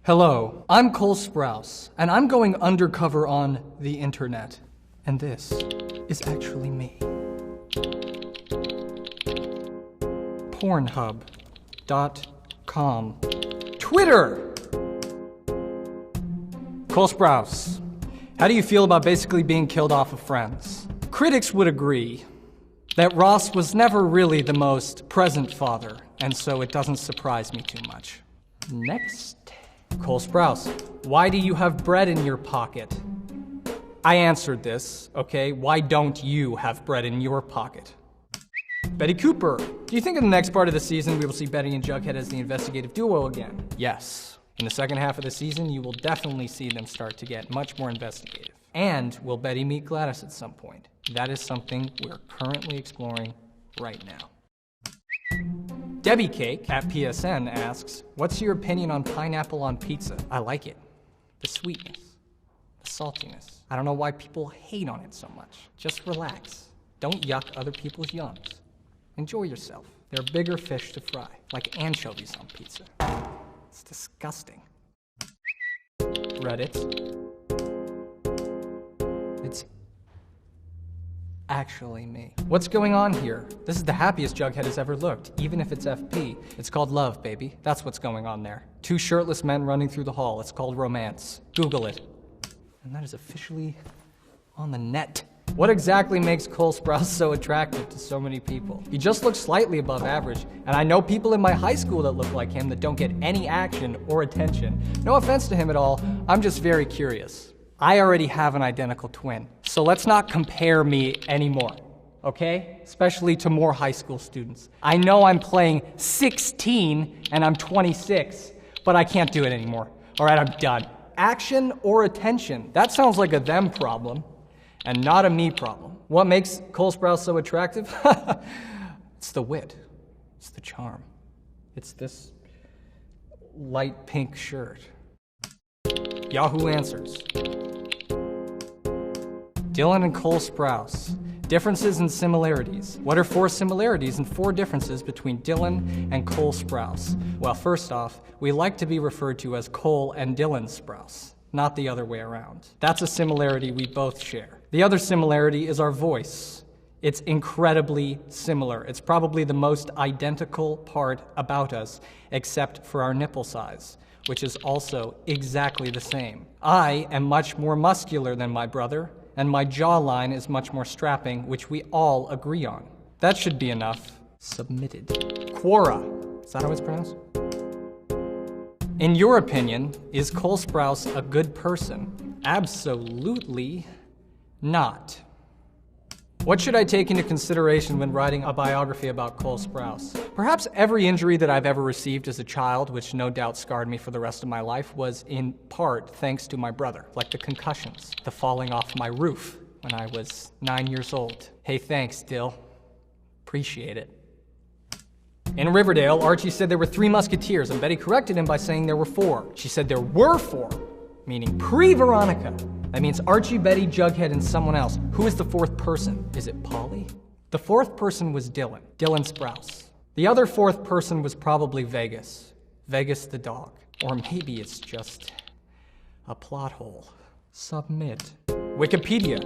Hello, I'm Cole Sprouse, and I'm going undercover on the internet. And this is actually me. Pornhub.com. Twitter! Cole Sprouse, how do you feel about basically being killed off of Friends? Critics would agree that Ross was never really the most present father, and so it doesn't surprise me too much. Next. Cole Sprouse, why do you have bread in your pocket? I answered this, okay? Why don't you have bread in your pocket? Betty Cooper, do you think in the next part of the season we will see Betty and Jughead as the investigative duo again? Yes. In the second half of the season, you will definitely see them start to get much more investigative. And will Betty meet Gladys at some point? That is something we're currently exploring right now. Debbie Cake at PSN asks, what's your opinion on pineapple on pizza? I like it. The sweetness, the saltiness. I don't know why people hate on it so much. Just relax. Don't yuck other people's yums. Enjoy yourself. There are bigger fish to fry, like anchovies on pizza. It's disgusting. Reddit. It's actually me. What's going on here? This is the happiest Jughead has ever looked, even if it's FP. It's called love, baby. That's what's going on there. Two shirtless men running through the hall. It's called romance. Google it. And that is officially on the net. What exactly makes Cole Sprouse so attractive to so many people? He just looks slightly above average, and I know people in my high school that look like him that don't get any action or attention. No offense to him at all, I'm just very curious. I already have an identical twin, so let's not compare me anymore, okay? Especially to more high school students. I know I'm playing 16 and I'm 26, but I can't do it anymore. All right, I'm done. Action or attention, that sounds like a them problem and not a me problem. What makes Cole Sprouse so attractive? It's the wit, it's the charm. It's this light pink shirt. Yahoo Answers. Dylan and Cole Sprouse. Differences and similarities. What are 4 similarities and 4 differences between Dylan and Cole Sprouse? Well, first off, we like to be referred to as Cole and Dylan Sprouse, not the other way around. That's a similarity we both share. The other similarity is our voice. It's incredibly similar. It's probably the most identical part about us, except for our nipple size, which is also exactly the same. I am much more muscular than my brother, and my jawline is much more strapping, which we all agree on. That should be enough. Submitted. Quora. Is that how it's pronounced? In your opinion, is Cole Sprouse a good person? Absolutely not. What should I take into consideration when writing a biography about Cole Sprouse? Perhaps every injury that I've ever received as a child, which no doubt scarred me for the rest of my life, was in part thanks to my brother, like the concussions, the falling off my roof when I was 9 years old. Hey, thanks, Dill. Appreciate it. In Riverdale, Archie said there were 3 musketeers, and Betty corrected him by saying there were 4. She said there were 4, meaning pre-Veronica. That means Archie, Betty, Jughead, and someone else. Who is the 4th person? Is it Polly? The 4th person was Dylan Sprouse. The other 4th person was probably Vegas the dog. Or maybe it's just a plot hole. Submit. Wikipedia.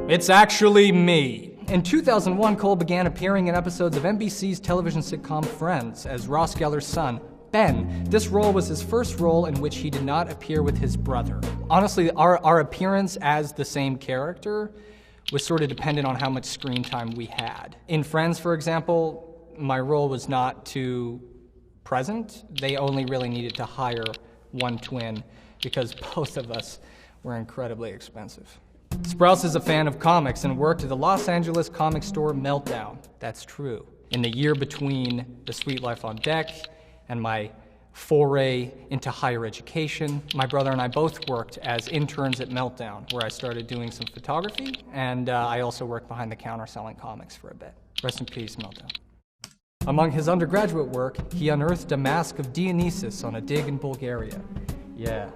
It's actually me. In 2001, Cole began appearing in episodes of NBC's television sitcom Friends as Ross Geller's son, Ben. This role was his first role in which he did not appear with his brother. Honestly, our appearance as the same character was sort of dependent on how much screen time we had. In Friends, for example, my role was not too present. They only really needed to hire one twin because both of us were incredibly expensive. Sprouse is a fan of comics and worked at the Los Angeles comic store Meltdown. That's true. In the year between The Sweet Life on Deck and my foray into higher education, my brother and I both worked as interns at Meltdown, where I started doing some photography, and I also worked behind the counter selling comics for a bit. Rest in peace, Meltdown. Among his undergraduate work, he unearthed a mask of Dionysus on a dig in Bulgaria. Yeah,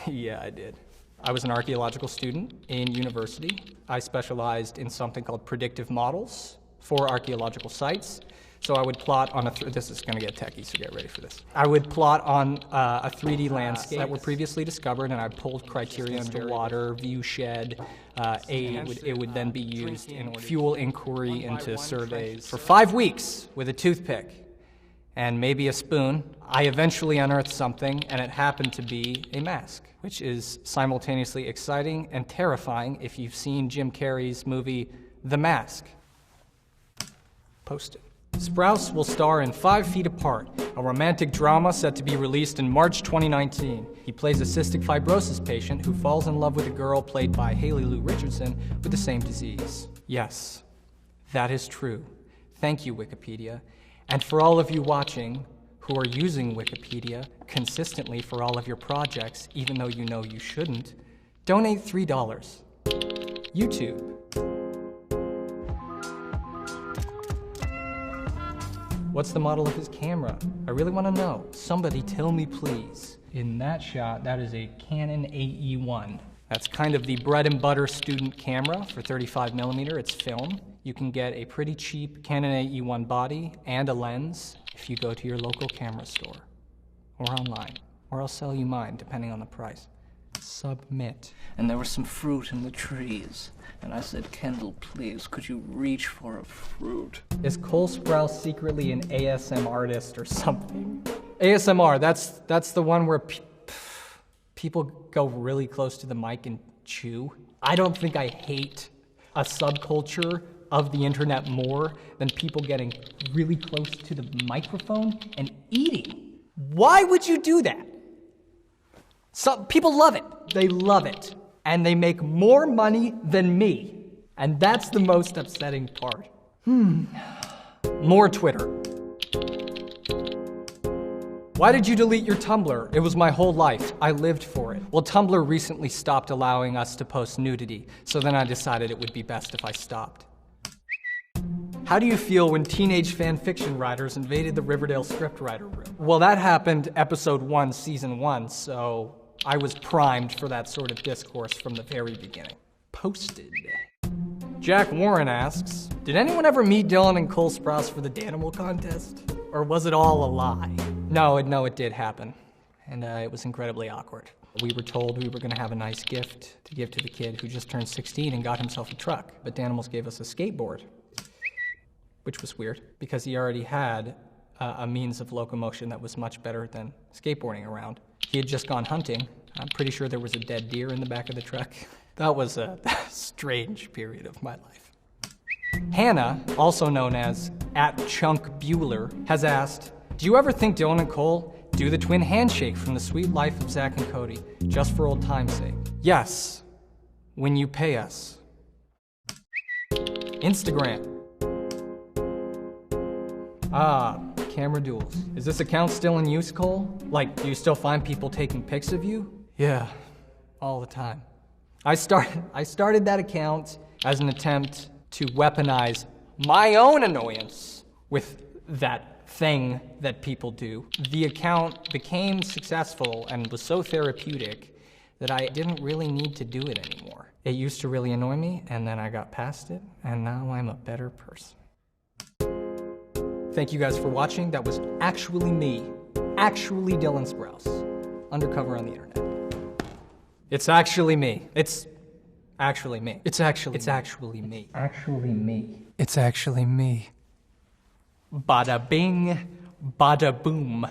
I did. I was an archaeological student in university. I specialized in something called predictive models for archaeological sites. So I would plot on this is going to get techie, so get ready for this. I would plot on a 3D landscape that were previously discovered, and I pulled criteria underwater, view shed, it would then be used in fuel inquiry into surveys. For 5 weeks with a toothpick and maybe a spoon, I eventually unearthed something, and it happened to be a mask, which is simultaneously exciting and terrifying if you've seen Jim Carrey's movie, The Mask. Post it. Sprouse will star in 5 Feet Apart, a romantic drama set to be released in March 2019. He plays a cystic fibrosis patient who falls in love with a girl played by Haley Lou Richardson with the same disease. Yes, that is true. Thank you, Wikipedia. And for all of you watching who are using Wikipedia consistently for all of your projects, even though you know you shouldn't, donate $3. YouTube. What's the model of his camera? I really want to know. Somebody tell me, please. In that shot, that is a Canon AE1. That's kind of the bread and butter student camera for 35mm. It's film. You can get a pretty cheap Canon AE1 body and a lens if you go to your local camera store or online, or I'll sell you mine depending on the price. Submit. And there was some fruit in the trees. And I said, Kendall, please, could you reach for a fruit? Is Cole Sprouse secretly an ASMR artist or something? ASMR, that's the one where people go really close to the mic and chew. I don't think I hate a subculture of the internet more than people getting really close to the microphone and eating. Why would you do that? Some people love it. They love it. And they make more money than me. And that's the most upsetting part. More Twitter. Why did you delete your Tumblr? It was my whole life. I lived for it. Well, Tumblr recently stopped allowing us to post nudity, so then I decided it would be best if I stopped. How do you feel when teenage fan fiction writers invaded the Riverdale scriptwriter room? Well, that happened episode 1, season 1, so I was primed for that sort of discourse from the very beginning. Posted. Jack Warren asks, did anyone ever meet Dylan and Cole Sprouse for the Danimal contest? Or was it all a lie? No, it did happen. And it was incredibly awkward. We were told we were gonna have a nice gift to give to the kid who just turned 16 and got himself a truck. But Danimals gave us a skateboard, which was weird because he already had a means of locomotion that was much better than skateboarding around. He had just gone hunting. I'm pretty sure there was a dead deer in the back of the truck. That was a strange period of my life. Hannah, also known as @ChunkBueller, has asked, do you ever think Dylan and Cole do the twin handshake from The Sweet Life of Zack and Cody, just for old time's sake? Yes, when you pay us. Instagram. Camera duels. Is this account still in use, Cole? Like, do you still find people taking pics of you? Yeah, all the time. I started that account as an attempt to weaponize my own annoyance with that thing that people do. The account became successful and was so therapeutic that I didn't really need to do it anymore. It used to really annoy me, and then I got past it, and now I'm a better person. Thank you guys for watching. That was actually me. Actually Dylan Sprouse. Undercover on the internet. It's actually me. It's actually me. It's actually me. Actually me. It's actually me. Bada bing, bada boom.